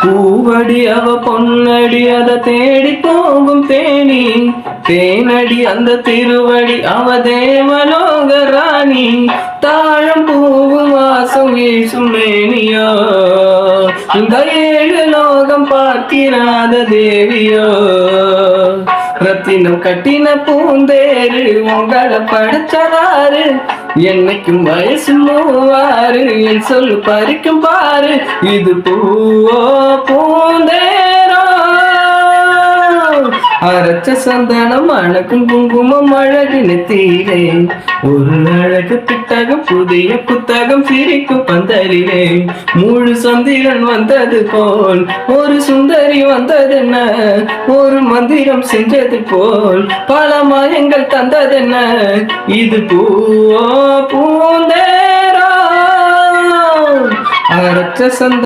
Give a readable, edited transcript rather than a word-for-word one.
பூவடி அவ பொன்னடி அத தேடி போகும் தேனி தேனடி அந்த திருவடி அவ தேவலோக ராணி தாழம் பூவும் வாசம் வீசும் மேனியோ இந்த 7 லோகம் பார்க்கிறாத தேவியோ ரத்தினம் கட்டின பூந்தேரு உங்களை படைச்சதாரு என்னைக்கும் வயசு 3 என் சொல்லு பறிக்கும் பாரு இது பூவோ பூந்தேரோ அரைச்ச சந்தனம் அழகும் குங்குமம் அழகு நெத்தியிலே ஒரு அழகு பிட்டகம் புதிய புத்தகம் சிரிக்கும் பந்தலிலே முழு சந்திரன் வந்தது போல் ஒரு சுந்தரி வந்ததென்ன ஒரு மந்திரம் செஞ்சது போல் பல மாயங்கள் தந்ததென்ன இது பூவோ பூந்தேரோ அரைச்ச சந்த